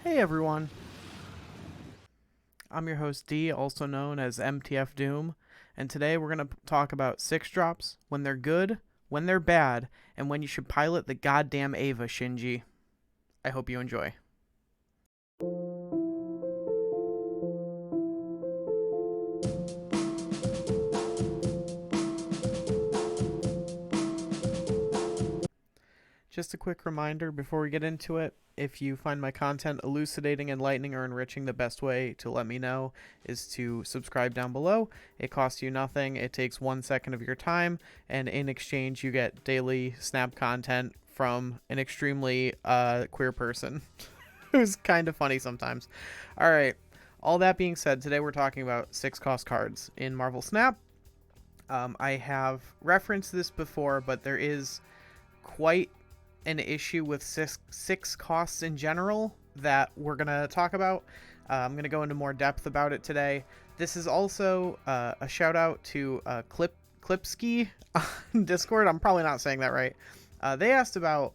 Hey everyone, I'm your host D, also known as MTF Doom, and today we're going to talk about 6-drops, when they're good, when they're bad, and when you should pilot the goddamn Ava, Shinji. I hope you enjoy. Just a quick reminder before we get into it, if you find my content elucidating, enlightening, or enriching, the best way to let me know is to subscribe down below. It costs you nothing. It takes 1 second of your time, and in exchange you get daily snap content from an extremely queer person who's kind of funny sometimes. Alright, all that being said, today we're talking about 6-cost cards in Marvel Snap. I have referenced this before, but there is quite an issue with six costs in general that we're gonna talk about. I'm gonna go into more depth about it today. This is also a shout out to Clipski on Discord. I'm probably not saying that right. They asked about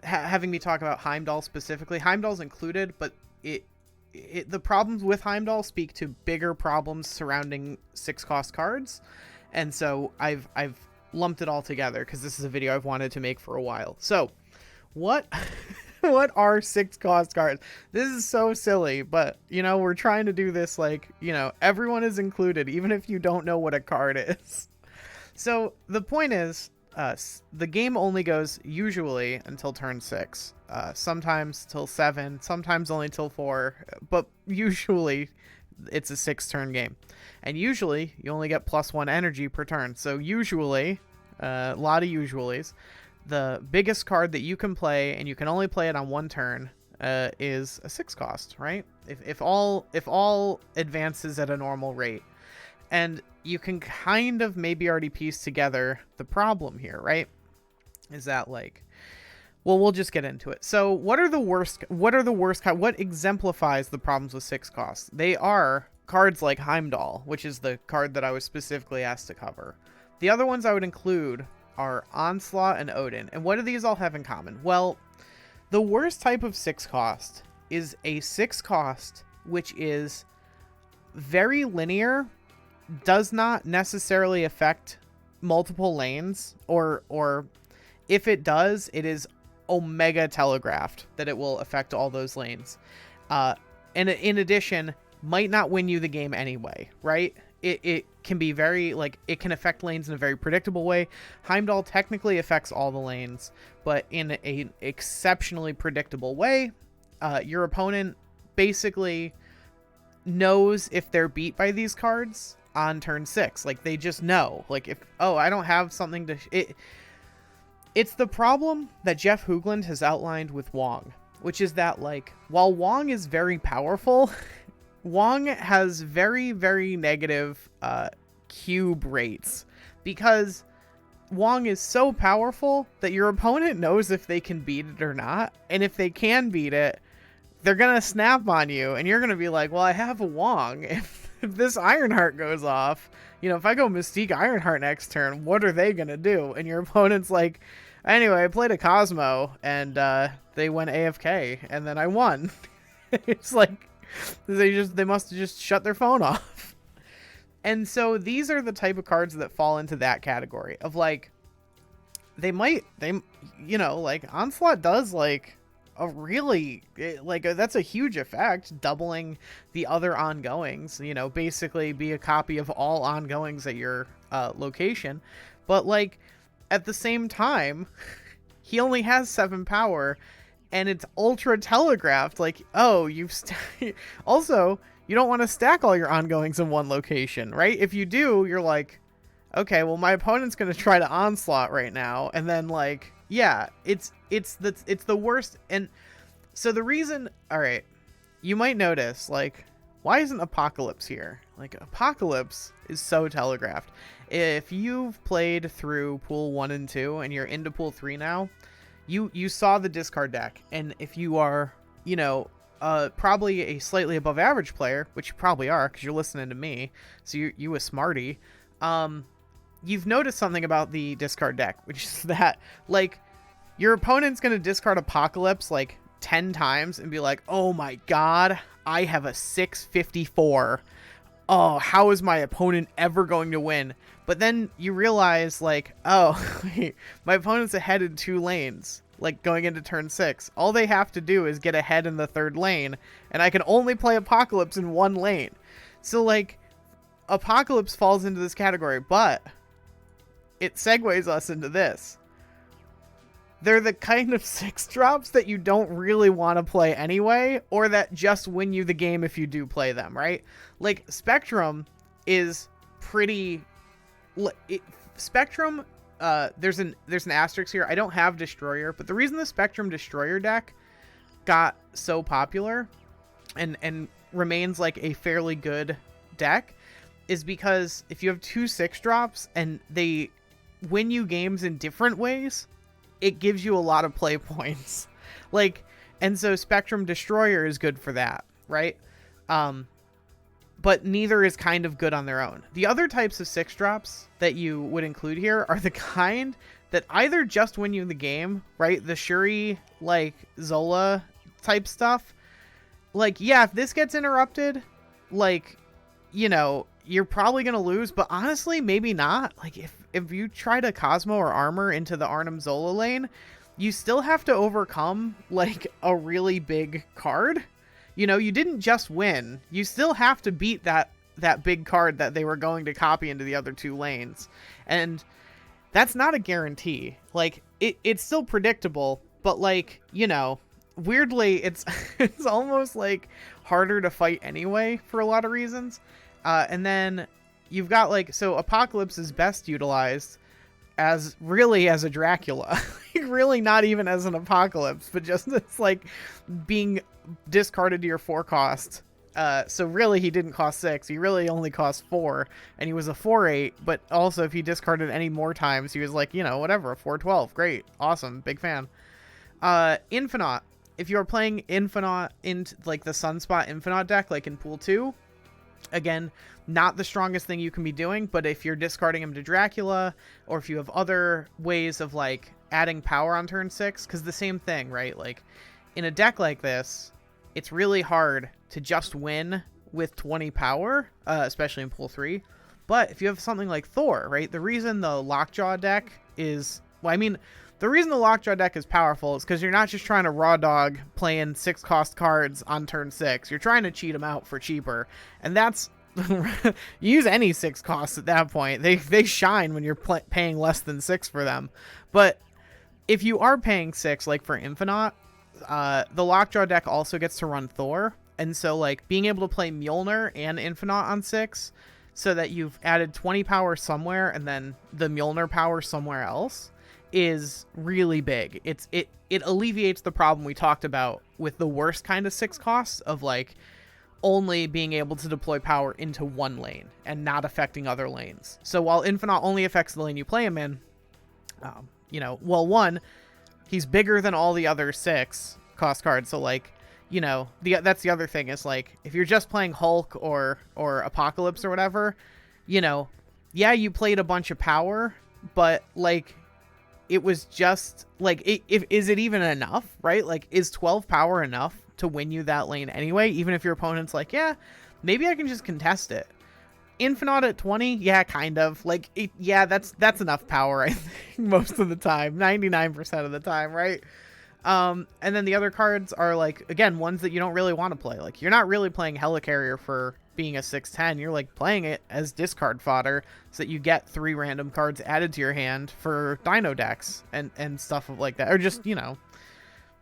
having me talk about Heimdall specifically. Heimdall's included, but the problems with Heimdall speak to bigger problems surrounding 6-cost cards, and so I've lumped it all together because this is a video I've wanted to make for a while. So what are 6-cost cards? This is so silly, but you know, we're trying to do this like, you know, everyone is included, even if you don't know what a card is. So the point is, the game only goes usually until turn 6, sometimes till 7, sometimes only till 4, but usually it's a 6-turn game, and usually you only get +1 energy per turn. So usually, a lot of usuallys, the biggest card that you can play, and you can only play it on 1 turn, is a 6-cost, right? If all advances at a normal rate, and you can kind of maybe already piece together the problem here, right? Is that like, well, we'll just get into it. So what exemplifies the problems with 6 costs? They are cards like Heimdall, which is the card that I was specifically asked to cover. The other ones I would include are Onslaught and Odin. And what do these all have in common? Well, the worst type of 6 cost is a 6 cost which is very linear, does not necessarily affect multiple lanes, or if it does, it is omega telegraphed that it will affect all those lanes, and in addition might not win you the game anyway, right? It can be very, like, it can affect lanes in a very predictable way. Heimdall technically affects all the lanes, but in an exceptionally predictable way. Your opponent basically knows if they're beat by these cards on turn 6. Like, they just know, like, if, oh, I don't have something to it's the problem that Jeff Hoogland has outlined with Wong, which is that, like, while Wong is very powerful, Wong has very, very negative cube rates, because Wong is so powerful that your opponent knows if they can beat it or not, and if they can beat it, they're gonna snap on you, and you're gonna be like, well, I have a Wong. If this Ironheart goes off, you know, if I go Mystique Ironheart next turn, what are they gonna do? And your opponent's like, anyway, I played a Cosmo, and they went AFK, and then I won. It's like, they must have just shut their phone off. And so these are the type of cards that fall into that category of, like, they you know, like, Onslaught does, like, a really, like, that's a huge effect, doubling the other ongoings, you know, basically be a copy of all ongoings at your location. But, like, at the same time, he only has 7 power, and it's ultra telegraphed, like, oh, also, you don't want to stack all your ongoings in one location, right? If you do, you're like, okay, well, my opponent's going to try to Onslaught right now, and then, like, yeah, it's the worst. And so the reason, all right, you might notice, like, why isn't Apocalypse here? Like, Apocalypse is so telegraphed. If you've played through Pool 1 and 2, and you're into Pool 3 now, you saw the discard deck, and if you are, you know, probably a slightly above average player, which you probably are because you're listening to me, so you a smarty, you've noticed something about the discard deck, which is that, like, your opponent's going to discard Apocalypse like 10 times and be like, oh my god, I have a 654. Oh, how is my opponent ever going to win? But then you realize, like, oh, my opponent's ahead in 2 lanes, like, going into turn 6. All they have to do is get ahead in the 3rd lane, and I can only play Apocalypse in 1 lane. So, like, Apocalypse falls into this category, but it segues us into this. They're the kind of 6 drops that you don't really want to play anyway, or that just win you the game if you do play them, right? Like, Spectrum is pretty... Spectrum, there's an asterisk here. I don't have Destroyer, but the reason the Spectrum Destroyer deck got so popular and remains like a fairly good deck is because if you have 2 6 drops and they win you games in different ways, it gives you a lot of play points. Like, and so Spectrum Destroyer is good for that, right? But neither is kind of good on their own. The other types of 6 drops that you would include here are the kind that either just win you the game, right? The Shuri, like, Zola type stuff. Like, yeah, if this gets interrupted, like, you know, you're probably going to lose, but honestly, maybe not. Like, if you try to Cosmo or Armor into the Arnim Zola lane, you still have to overcome, like, a really big card. You know, you didn't just win. You still have to beat that big card that they were going to copy into the other 2 lanes. And that's not a guarantee. Like, it's still predictable, but, like, you know, weirdly, it's almost, like, harder to fight anyway for a lot of reasons. And then you've got, like, so Apocalypse is best utilized as a Dracula. Like, really not even as an Apocalypse, but just as, like, being discarded to your 4 cost. So really he didn't cost 6. He really only cost 4, and he was a 4/8, but also if he discarded any more times, he was like, you know, whatever, a 4/12. Great. Awesome. Big fan. Infinite. If you're playing Infinite in, like, the Sunspot Infinite deck, like in Pool 2, again, not the strongest thing you can be doing, but if you're discarding him to Dracula, or if you have other ways of, like, adding power on turn 6, because the same thing, right? Like, in a deck like this, it's really hard to just win with 20 power, especially in Pool 3. But if you have something like Thor, right? The reason the Lockjaw deck is... Well, I mean, the reason the Lockjaw deck is powerful is because you're not just trying to raw dog playing 6 cost cards on turn 6. You're trying to cheat them out for cheaper. And that's... use any 6 costs at that point. They shine when you're paying less than 6 for them. But if you are paying 6, like for Infinite... the Lockjaw deck also gets to run Thor, and so, like, being able to play Mjolnir and Infinite on 6, so that you've added 20 power somewhere and then the Mjolnir power somewhere else, is really big. It alleviates the problem we talked about with the worst kind of 6 costs of, like, only being able to deploy power into 1 lane and not affecting other lanes. So while Infinite only affects the lane you play him in, you know, well, 1, he's bigger than all the other 6 cost cards. So, like, you know, that's the other thing is, like, if you're just playing Hulk or Apocalypse or whatever, you know, yeah, you played a bunch of power, but, like, it was just, like, is it even enough, right? Like, is 12 power enough to win you that lane anyway? Even if your opponent's like, yeah, maybe I can just contest it. Infinite at 20, yeah, kind of. Like, yeah, that's enough power, I think, most of the time. 99% of the time, right? And then the other cards are, like, again, ones that you don't really want to play. Like, you're not really playing Helicarrier for being a 6/10. You're, like, playing it as discard fodder so that you get 3 random cards added to your hand for Dino decks and stuff like that. Or just, you know,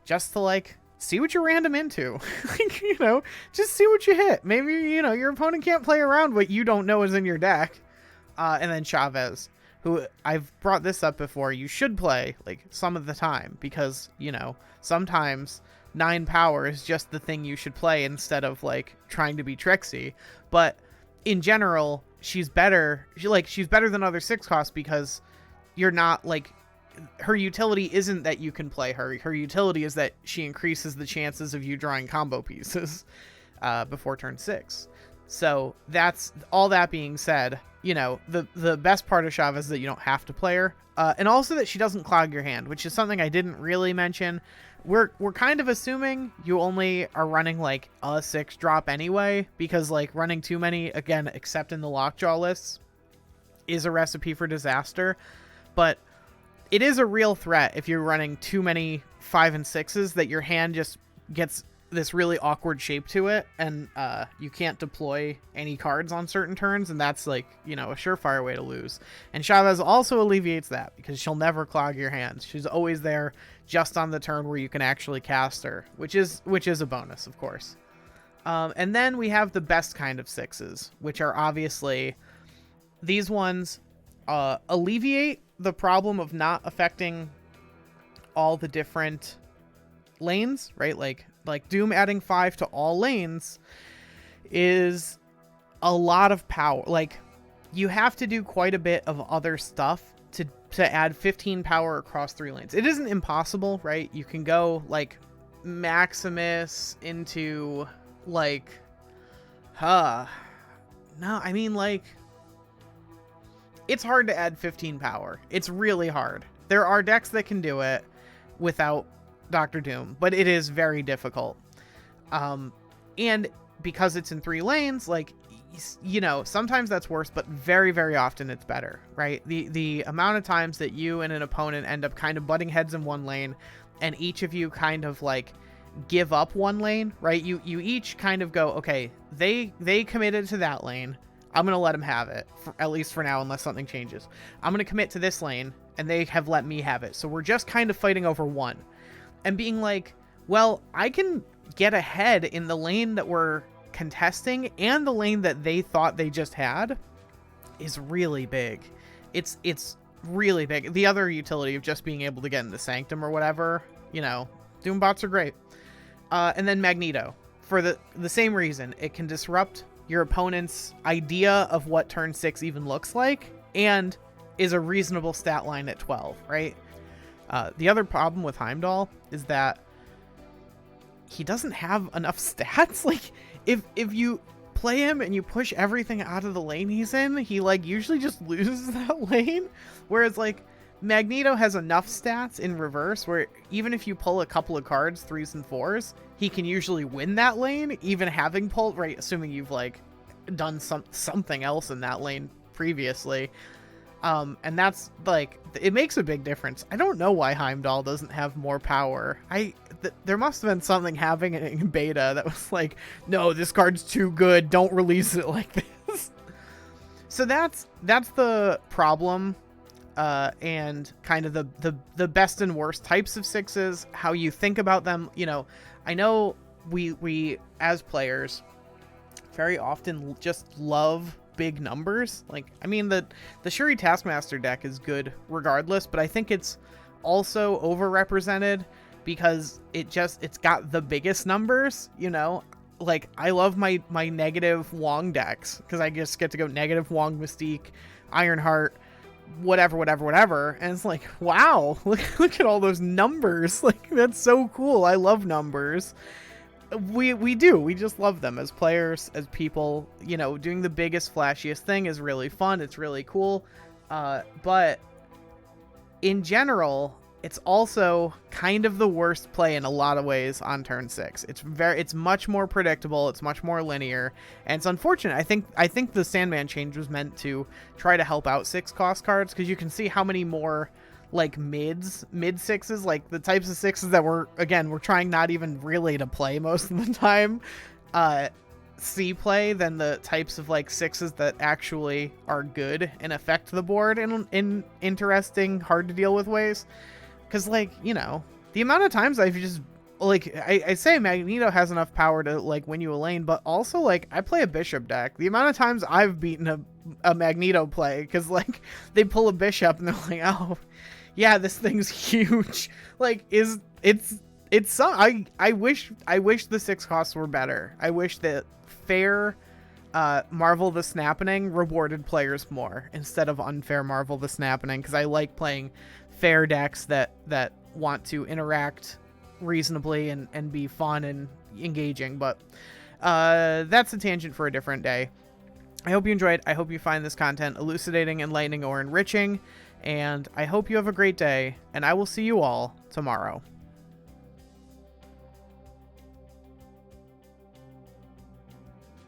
just to, like, see what you're random into. Like, you know, just see what you hit. Maybe, you know, your opponent can't play around what you don't know is in your deck. And then Chavez, who I've brought this up before. You should play, like, some of the time because, you know, sometimes 9 power is just the thing you should play instead of, like, trying to be Trixie. But in general, she's better. She's better than other 6 costs because you're not, like, her utility isn't that you can play her. Her utility is that she increases the chances of you drawing combo pieces before turn 6. So that's all. That being said, you know, the best part of Shava is that you don't have to play her, and also that she doesn't clog your hand, which is something I didn't really mention. We're kind of assuming you only are running like a 6-drop anyway, because like running too many, again, except in the lockjaw lists, is a recipe for disaster. But it is a real threat if you're running too many 5 and 6s that your hand just gets this really awkward shape to it, and you can't deploy any cards on certain turns, and that's like, you know, a surefire way to lose. And Chavez also alleviates that because she'll never clog your hands. She's always there just on the turn where you can actually cast her, which is a bonus, of course. And then we have the best kind of 6s, which are obviously these ones. Alleviate the problem of not affecting all the different lanes, right? Like Doom adding 5 to all lanes is a lot of power. Like, you have to do quite a bit of other stuff to add 15 power across 3 lanes. It isn't impossible, right? You can go like Maximus into like, no, I mean, like, it's hard to add 15 power. It's really hard. There are decks that can do it without Dr. Doom, but it is very difficult. And because it's in 3 lanes, like, you know, sometimes that's worse, but very, very often it's better, right? The amount of times that you and an opponent end up kind of butting heads in one lane, and each of you kind of like give up one lane, right? You each kind of go, okay, they committed to that lane. I'm going to let them have it, at least for now, unless something changes. I'm going to commit to this lane, and they have let me have it. So we're just kind of fighting over one. And being like, well, I can get ahead in the lane that we're contesting and the lane that they thought they just had is really big. It's really big. The other utility of just being able to get into Sanctum or whatever, you know, Doombots are great. And then Magneto, for the same reason. It can disrupt your opponent's idea of what turn 6 even looks like, and is a reasonable stat line at 12, right? The other problem with Heimdall is that he doesn't have enough stats. Like, if you play him and you push everything out of the lane he's in, he like usually just loses that lane. Whereas like Magneto has enough stats in reverse where even if you pull a couple of cards, 3s and 4s, he can usually win that lane, even having pulled, right, assuming you've like done something else in that lane previously. And that's like, it makes a big difference. I don't know why Heimdall doesn't have more power. There must have been something happening in beta that was like, no, this card's too good, don't release it like this. So that's the problem. And kind of the best and worst types of 6s, how you think about them. You know, I know we as players very often just love big numbers. Like, I mean, the Shuri Taskmaster deck is good regardless, but I think it's also overrepresented because it's got the biggest numbers, you know. Like, I love my negative Wong decks because I just get to go negative Wong, Mystique, Ironheart, whatever, and it's like, wow, look at all those numbers. Like, that's so cool. I love numbers. We just love them as players, as people. You know, doing the biggest, flashiest thing is really fun. It's really cool. But in general, it's also kind of the worst play in a lot of ways on turn 6. It's much more predictable. It's much more linear, and it's unfortunate. I think the Sandman change was meant to try to help out 6-cost cards, because you can see how many more like mid 6s, like the types of 6s that we're trying not even really to play most of the time, see play, than the types of like 6s that actually are good and affect the board in interesting, hard to deal with ways. Because, like, you know, the amount of times I've just, like, I say Magneto has enough power to, like, win you a lane, but also, like, I play a Bishop deck. The amount of times I've beaten a Magneto play, because, like, they pull a Bishop and they're like, oh, yeah, this thing's huge. Like, I wish the 6 costs were better. I wish that fair Marvel the Snappening rewarded players more instead of unfair Marvel the Snappening, because I like playing fair decks that want to interact reasonably and be fun and engaging. But that's a tangent for a different day. I hope you enjoyed. I hope you find this content elucidating, enlightening, or enriching. And I hope you have a great day. And I will see you all tomorrow.